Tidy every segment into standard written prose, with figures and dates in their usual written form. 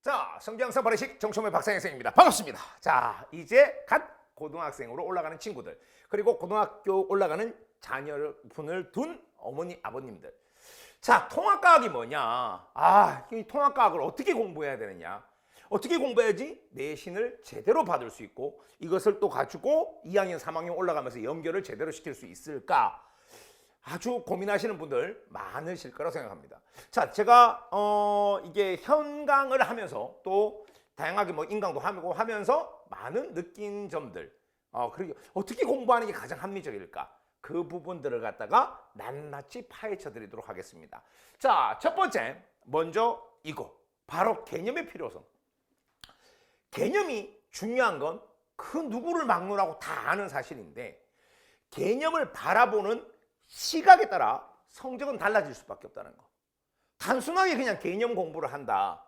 자, 성장사 발의식 정초매 박상현생입니다. 반갑습니다. 자, 이제 갓 고등학생으로 올라가는 친구들, 그리고 고등학교 올라가는 자녀분을 둔 어머니, 아버님들. 자, 통합과학이 뭐냐? 이 통합과학을 어떻게 공부해야 되느냐? 어떻게 공부해야지 내신을 제대로 받을 수 있고 이것을 또 가지고 2학년, 3학년 올라가면서 연결을 제대로 시킬 수 있을까? 아주 고민하시는 분들 많으실 거라고 생각합니다. 자, 제가 이게 현강을 하면서 또 다양하게 뭐 인강도 하고 하면서 많은 느낀 점들, 그리고 어떻게 공부하는 게 가장 합리적일까? 그 부분들을 갖다가 낱낱이 파헤쳐 드리도록 하겠습니다. 자, 첫 번째, 먼저 이거 바로 개념의 필요성. 개념이 중요한 건 그 누구를 막론하고 다 아는 사실인데, 개념을 바라보는 시각에 따라 성적은 달라질 수밖에 없다는 거. 단순하게 그냥 개념 공부를 한다.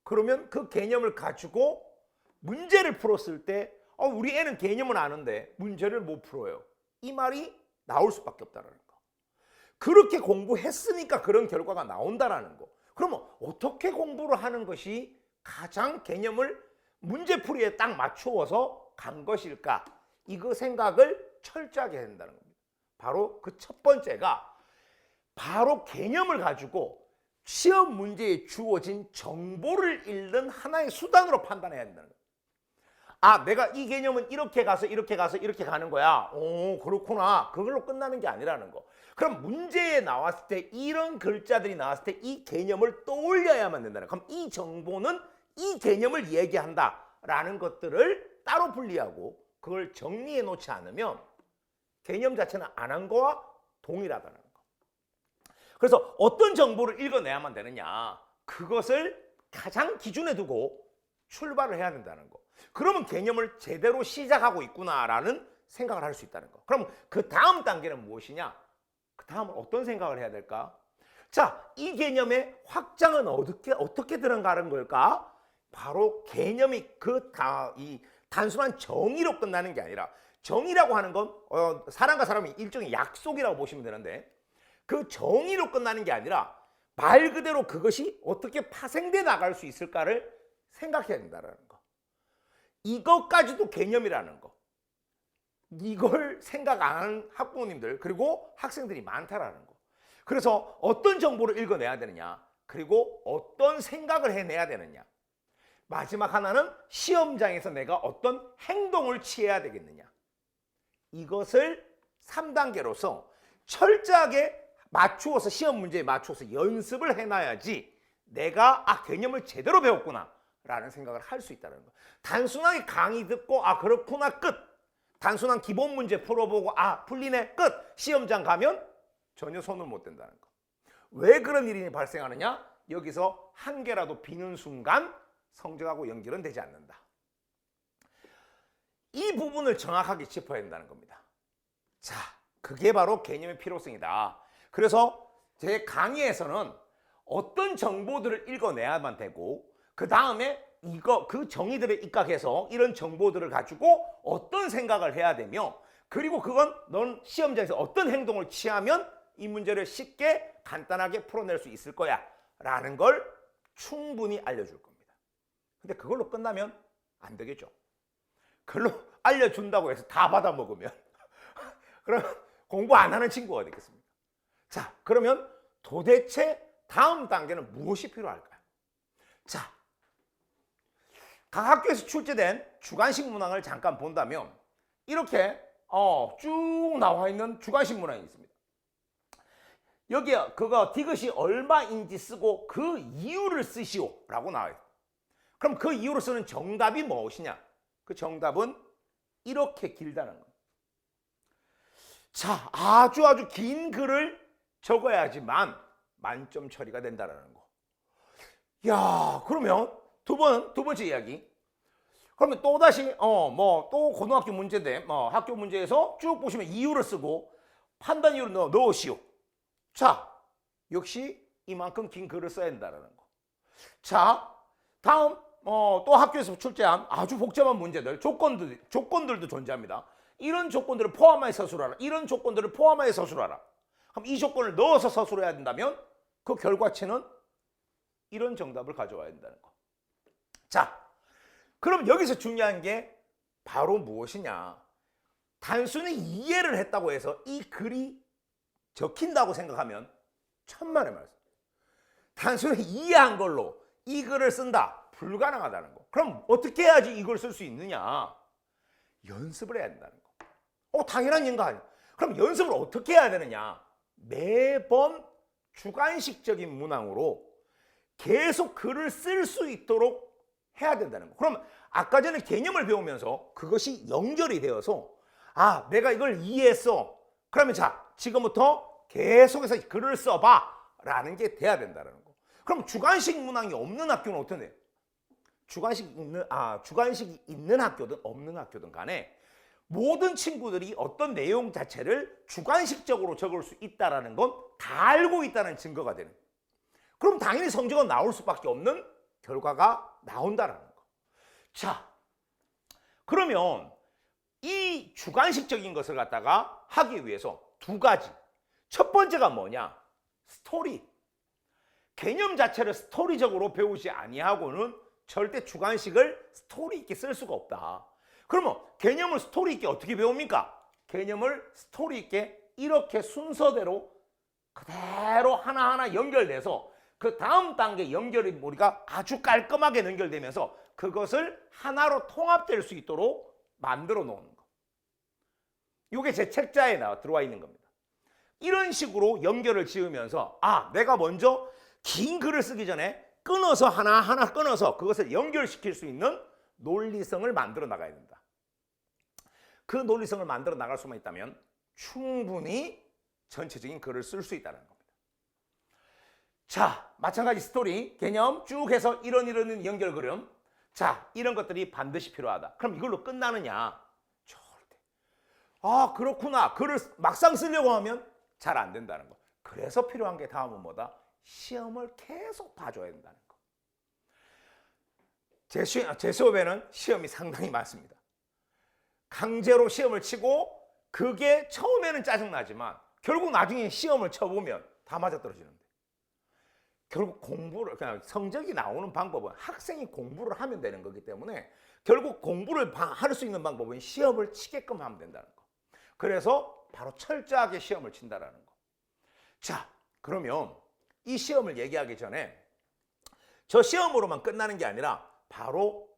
그러면 그 개념을 가지고 문제를 풀었을 때 우리 애는 개념은 아는데 문제를 못 풀어요. 이 말이 나올 수밖에 없다는 거. 그렇게 공부했으니까 그런 결과가 나온다라는 거. 그러면 어떻게 공부를 하는 것이 가장 개념을 문제풀이에 딱 맞추어서 간 것일까? 이거 생각을 철저하게 해야 된다는 겁니다. 바로 그 첫 번째가 바로 개념을 가지고 시험 문제에 주어진 정보를 읽는 하나의 수단으로 판단해야 된다는 거예요. 내가 이 개념은 이렇게 가서 이렇게 가서 이렇게 가는 거야. 그렇구나. 그걸로 끝나는 게 아니라는 거. 그럼 문제에 나왔을 때 이런 글자들이 나왔을 때 이 개념을 떠올려야만 된다는 거예요. 그럼 이 정보는 이 개념을 얘기한다라는 것들을 따로 분리하고 그걸 정리해 놓지 않으면 개념 자체는 안 한 거와 동일하다는 거. 그래서 어떤 정보를 읽어내야만 되느냐, 그것을 가장 기준에 두고 출발을 해야 된다는 거. 그러면 개념을 제대로 시작하고 있구나라는 생각을 할 수 있다는 거. 그럼 그 다음 단계는 무엇이냐? 그 다음은 어떤 생각을 해야 될까? 자, 이 개념의 확장은 어떻게 들어가는 걸까? 바로 개념이 이 단순한 정의로 끝나는 게 아니라, 정의라고 하는 건 사람과 사람이 일종의 약속이라고 보시면 되는데, 그 정의로 끝나는 게 아니라 말 그대로 그것이 어떻게 파생돼 나갈 수 있을까를 생각해야 된다는 거. 이것까지도 개념이라는 거. 이걸 생각 안 하는 학부모님들 그리고 학생들이 많다라는 거. 그래서 어떤 정보를 읽어내야 되느냐, 그리고 어떤 생각을 해내야 되느냐, 마지막 하나는 시험장에서 내가 어떤 행동을 취해야 되겠느냐. 이것을 3단계로서 철저하게 맞추어서 시험 문제에 맞추어서 연습을 해놔야지 내가 개념을 제대로 배웠구나 라는 생각을 할 수 있다는 거. 단순하게 강의 듣고 그렇구나 끝. 단순한 기본 문제 풀어보고 풀리네 끝. 시험장 가면 전혀 손을 못 댄다는 거. 왜 그런 일이 발생하느냐? 여기서 한 개라도 비는 순간 성적하고 연결은 되지 않는다. 이 부분을 정확하게 짚어야 된다는 겁니다. 자, 그게 바로 개념의 필요성이다. 그래서 제 강의에서는 어떤 정보들을 읽어내야만 되고, 그 다음에 그 정의들에 입각해서 이런 정보들을 가지고 어떤 생각을 해야 되며, 그리고 그건 넌 시험장에서 어떤 행동을 취하면 이 문제를 쉽게 간단하게 풀어낼 수 있을 거야 라는 걸 충분히 알려줄 겁니다. 근데 그걸로 끝나면 안 되겠죠. 그걸로 알려준다고 해서 다 받아먹으면 그럼 공부 안 하는 친구가 되겠습니까? 자, 그러면 도대체 다음 단계는 무엇이 필요할까요? 자, 각 학교에서 출제된 주간식 문항을 잠깐 본다면 이렇게 쭉 나와 있는 주간식 문항이 있습니다. 여기에 디귿이 얼마인지 쓰고 그 이유를 쓰시오 라고 나와요. 그럼 그 이유로 쓰는 정답이 무엇이냐? 그 정답은 이렇게 길다는 겁니다. 자, 아주 긴 글을 적어야지만 만점 처리가 된다는 거. 야, 그러면 두 번째 이야기. 그러면 또다시 또 고등학교 문제인데 학교 문제에서 쭉 보시면 이유를 쓰고 판단 이유를 넣으시오. 자, 역시 이만큼 긴 글을 써야 된다는 거. 자, 다음 또 학교에서 출제한 아주 복잡한 문제들, 조건들도 존재합니다. 이런 조건들을 포함하여 서술하라. 이런 조건들을 포함하여 서술하라. 그럼 이 조건을 넣어서 서술해야 된다면 그 결과치는 이런 정답을 가져와야 된다는 거. 자, 그럼 여기서 중요한 게 바로 무엇이냐? 단순히 이해를 했다고 해서 이 글이 적힌다고 생각하면 천만의 말씀. 단순히 이해한 걸로 이 글을 쓴다. 불가능하다는 거. 그럼 어떻게 해야지 이걸 쓸 수 있느냐? 연습을 해야 된다는 거. 당연한 얘기가 아니야. 그럼 연습을 어떻게 해야 되느냐? 매번 주관식적인 문항으로 계속 글을 쓸 수 있도록 해야 된다는 거. 그럼 아까 전에 개념을 배우면서 그것이 연결이 되어서 내가 이걸 이해했어. 그러면 자, 지금부터 계속해서 글을 써봐 라는 게 돼야 된다는 거. 그럼 주관식 문항이 없는 학교는 어떤데? 주관식이 있는 학교든 없는 학교든 간에 모든 친구들이 어떤 내용 자체를 주관식적으로 적을 수 있다는 건 다 알고 있다는 증거가 되는 거예요. 그럼 당연히 성적은 나올 수밖에 없는 결과가 나온다는 거. 자, 그러면 이 주관식적인 것을 갖다가 하기 위해서 두 가지. 첫 번째가 뭐냐? 스토리. 개념 자체를 스토리적으로 배우지 아니하고는 절대 주관식을 스토리 있게 쓸 수가 없다. 그러면 개념을 스토리 있게 어떻게 배웁니까? 개념을 스토리 있게 이렇게 순서대로 그대로 하나하나 연결돼서 그 다음 단계 연결이 우리가 아주 깔끔하게 연결되면서 그것을 하나로 통합될 수 있도록 만들어 놓는 거. 이게 제 책자에 들어와 있는 겁니다. 이런 식으로 연결을 지으면서 내가 먼저 긴 글을 쓰기 전에 끊어서 하나하나 끊어서 그것을 연결시킬 수 있는 논리성을 만들어 나가야 된다. 그 논리성을 만들어 나갈 수만 있다면 충분히 전체적인 글을 쓸 수 있다는 겁니다. 자, 마찬가지 스토리, 개념 쭉 해서 이런 연결 그림. 자, 이런 것들이 반드시 필요하다. 그럼 이걸로 끝나느냐? 절대. 그렇구나. 글을 막상 쓰려고 하면 잘 안 된다는 거. 그래서 필요한 게 다음은 뭐다? 시험을 계속 봐줘야 된다는 거. 제 수업에는 시험이 상당히 많습니다. 강제로 시험을 치고 그게 처음에는 짜증나지만 결국 나중에 시험을 쳐보면 다 맞아떨어지는데 결국 공부를 그냥 성적이 나오는 방법은 학생이 공부를 하면 되는 거기 때문에 결국 공부를 할 수 있는 방법은 시험을 치게끔 하면 된다는 거. 그래서 바로 철저하게 시험을 친다라는 거. 자, 그러면 이 시험을 얘기하기 전에 저 시험으로만 끝나는 게 아니라 바로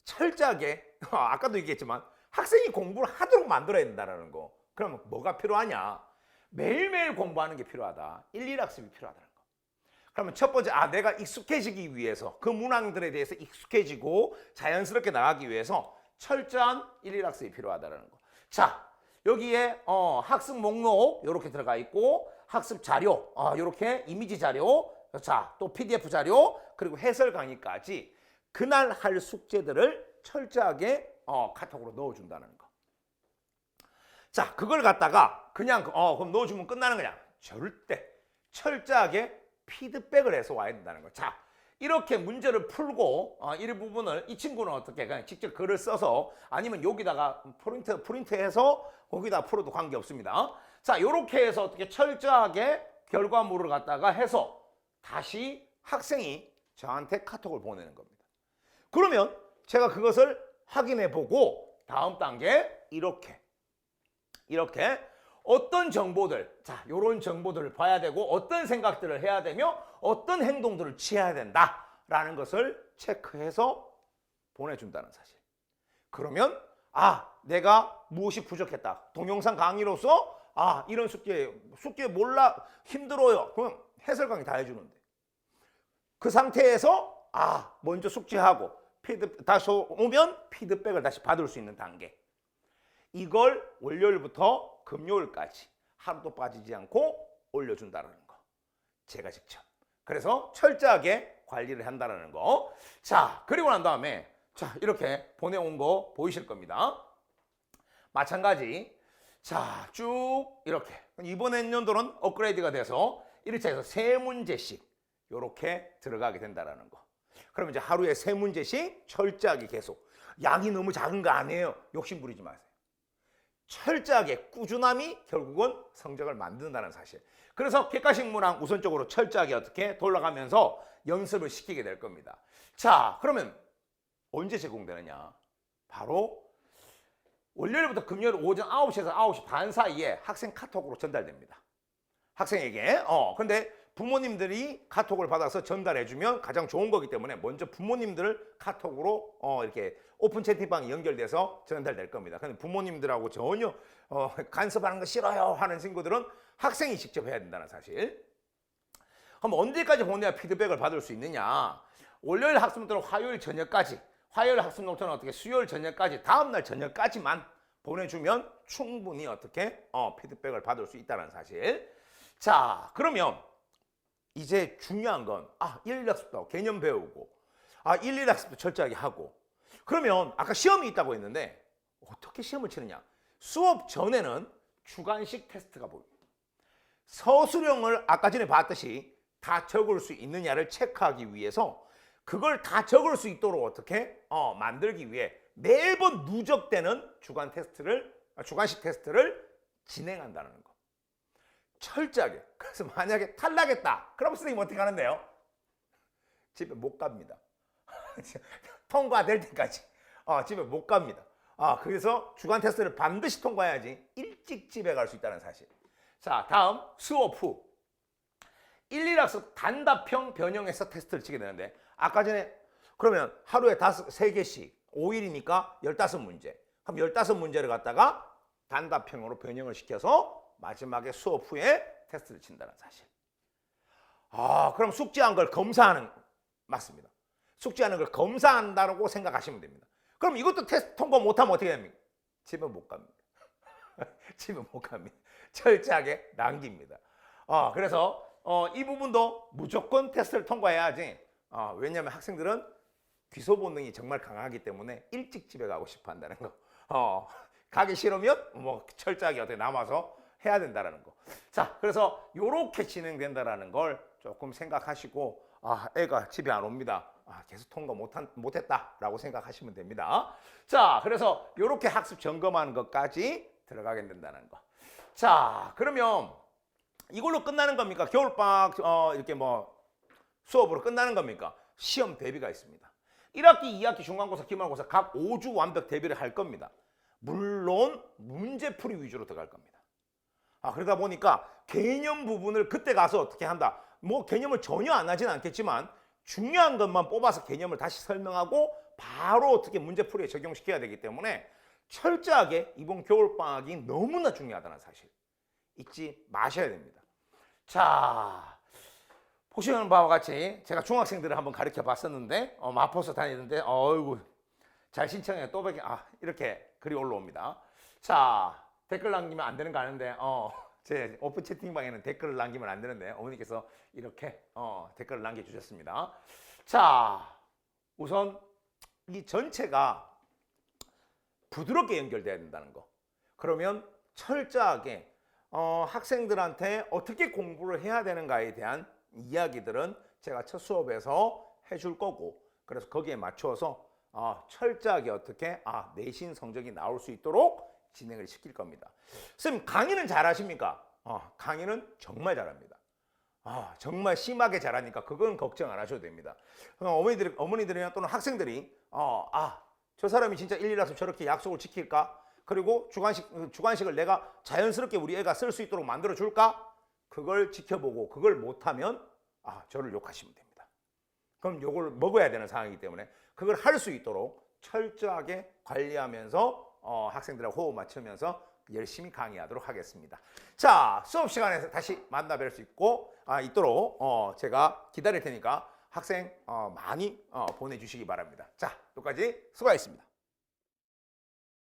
철저하게 아까도 얘기했지만 학생이 공부를 하도록 만들어야 된다는 거. 그러면 뭐가 필요하냐? 매일매일 공부하는 게 필요하다. 일일학습이 필요하다는 거. 그러면 첫 번째, 내가 익숙해지기 위해서 그 문항들에 대해서 익숙해지고 자연스럽게 나가기 위해서 철저한 일일학습이 필요하다는 거. 자, 여기에 학습 목록 이렇게 들어가 있고 학습 자료 이렇게 이미지 자료, 자, 또 PDF 자료 그리고 해설 강의까지 그날 할 숙제들을 철저하게 카톡으로 넣어준다는 거. 자, 그걸 갖다가 그냥 그럼 넣어주면 끝나는 거냐? 절대 철저하게 피드백을 해서 와야 된다는 거. 자, 이렇게 문제를 풀고 일부분을 이 친구는 어떻게 그냥 직접 글을 써서 아니면 여기다가 프린트해서 거기다 풀어도 관계없습니다. 자, 이렇게 해서 어떻게 철저하게 결과물을 갖다가 해서 다시 학생이 저한테 카톡을 보내는 겁니다. 그러면 제가 그것을 확인해 보고 다음 단계 이렇게 어떤 정보들, 자, 요런 정보들을 봐야 되고 어떤 생각들을 해야 되며 어떤 행동들을 취해야 된다라는 것을 체크해서 보내준다는 사실. 그러면 내가 무엇이 부족했다. 동영상 강의로서 이런 숙제 몰라 힘들어요. 그럼 해설 강의 다 해주는데 그 상태에서 먼저 숙제하고 다시 오면 피드백을 다시 받을 수 있는 단계. 이걸 월요일부터 금요일까지 하루도 빠지지 않고 올려준다는 거. 제가 직접. 그래서 철저하게 관리를 한다는 거. 자, 그리고 난 다음에 자, 이렇게 보내온 거 보이실 겁니다. 마찬가지. 자, 쭉 이렇게. 이번 연도는 업그레이드가 돼서 이렇게 해서 3문제씩 이렇게 들어가게 된다는 거. 그러면 이제 하루에 3문제씩 철저하게 계속. 양이 너무 작은 거 아니에요. 욕심 부리지 마세요. 철저하게 꾸준함이 결국은 성적을 만든다는 사실. 그래서 객관식 문항 우선적으로 철저하게 어떻게 돌아가면서 연습을 시키게 될 겁니다. 자, 그러면 언제 제공되느냐? 바로 월요일부터 금요일 오전 9시에서 9시 반 사이에 학생 카톡으로 전달됩니다. 학생에게. 근데 부모님들이 카톡을 받아서 전달해주면 가장 좋은 거기 때문에 먼저 부모님들 카톡으로 이렇게 오픈 채팅방이 연결돼서 전달될 겁니다. 근데 부모님들하고 전혀 간섭하는 거 싫어요 하는 친구들은 학생이 직접 해야 된다는 사실. 그럼 언제까지 보내야 피드백을 받을 수 있느냐? 월요일 학습 노트는 화요일 저녁까지, 화요일 학습 노트는 어떻게 수요일 저녁까지, 다음날 저녁까지만 보내주면 충분히 어떻게 피드백을 받을 수 있다는 사실. 자, 그러면 이제 중요한 건 1일학습도 개념 배우고 1일학습도 철저하게 하고, 그러면 아까 시험이 있다고 했는데 어떻게 시험을 치느냐? 수업 전에는 주관식 테스트가 보입니다. 서술형을 아까 전에 봤듯이 다 적을 수 있느냐를 체크하기 위해서 그걸 다 적을 수 있도록 어떻게 만들기 위해 매번 누적되는 주관식 테스트를 진행한다는 거. 철저하게. 그래서 만약에 탈락했다. 그럼 선생님 어떻게 하는데요? 집에 못 갑니다. 통과될 때까지 집에 못 갑니다. 그래서 주관 테스트를 반드시 통과해야지 일찍 집에 갈 수 있다는 사실. 자, 다음 수업 후 1일학습 단답형 변형해서 테스트를 치게 되는데, 아까 전에 그러면 하루에 3개씩 5일이니까 15문제. 그럼 15문제를 갖다가 단답형으로 변형을 시켜서 마지막에 수업 후에 테스트를 친다는 사실. 그럼 숙지한 걸 검사하는, 맞습니다. 숙지하는 걸 검사한다고 생각하시면 됩니다. 그럼 이것도 테스트 통과 못하면 어떻게 됩니까? 집에 못 갑니다. 집에 못 갑니다. 철저하게 남깁니다. 그래서 이 부분도 무조건 테스트를 통과해야지. 왜냐하면 학생들은 귀소 본능이 정말 강하기 때문에 일찍 집에 가고 싶어 한다는 거. 가기 싫으면 뭐 철저하게 어떻게 남아서 해야 된다는 거. 자, 그래서 이렇게 진행된다는 걸 조금 생각하시고, 애가 집에 안 옵니다. 계속 통과 못했다라고 생각하시면 됩니다. 자, 그래서 이렇게 학습 점검하는 것까지 들어가게 된다는 거. 자, 그러면 이걸로 끝나는 겁니까? 겨울방학 이렇게 뭐 수업으로 끝나는 겁니까? 시험 대비가 있습니다. 1학기, 2학기 중간고사, 기말고사 각 5주 완벽 대비를 할 겁니다. 물론 문제풀이 위주로 들어갈 겁니다. 그러다 보니까 개념 부분을 그때 가서 어떻게 한다. 뭐 개념을 전혀 안 하진 않겠지만 중요한 것만 뽑아서 개념을 다시 설명하고 바로 어떻게 문제풀이에 적용시켜야 되기 때문에 철저하게 이번 겨울방학이 너무나 중요하다는 사실 잊지 마셔야 됩니다. 자, 보시는 바와 같이 제가 중학생들을 한번 가르쳐 봤었는데 마포서 다니는데 어이구 잘 신청해 또 뵙게 이렇게 글이 올라옵니다. 자, 댓글 남기면 안 되는 거 아는데 제 오픈 채팅방에는 댓글을 남기면 안 되는데 어머니께서 이렇게 댓글을 남겨주셨습니다. 자, 우선 이 전체가 부드럽게 연결돼야 된다는 거. 그러면 철저하게 학생들한테 어떻게 공부를 해야 되는가에 대한 이야기들은 제가 첫 수업에서 해줄 거고, 그래서 거기에 맞춰서 철저하게 어떻게 내신 성적이 나올 수 있도록 진행을 시킬 겁니다. 선생님, 강의는 잘하십니까? 강의는 정말 잘합니다. 정말 심하게 잘하니까 그건 걱정 안 하셔도 됩니다. 어머니들이나 또는 학생들이 저 사람이 진짜 1일학습 저렇게 약속을 지킬까? 그리고 주관식을 내가 자연스럽게 우리 애가 쓸 수 있도록 만들어 줄까? 그걸 지켜보고 그걸 못하면 저를 욕하시면 됩니다. 그럼 욕을 먹어야 되는 상황이기 때문에 그걸 할 수 있도록 철저하게 관리하면서 학생들하고 호흡 맞추면서 열심히 강의하도록 하겠습니다. 자, 수업 시간에서 다시 만나 뵐 수 있도록 제가 기다릴 테니까 학생 많이 보내주시기 바랍니다. 자, 여기까지 수고하셨습니다.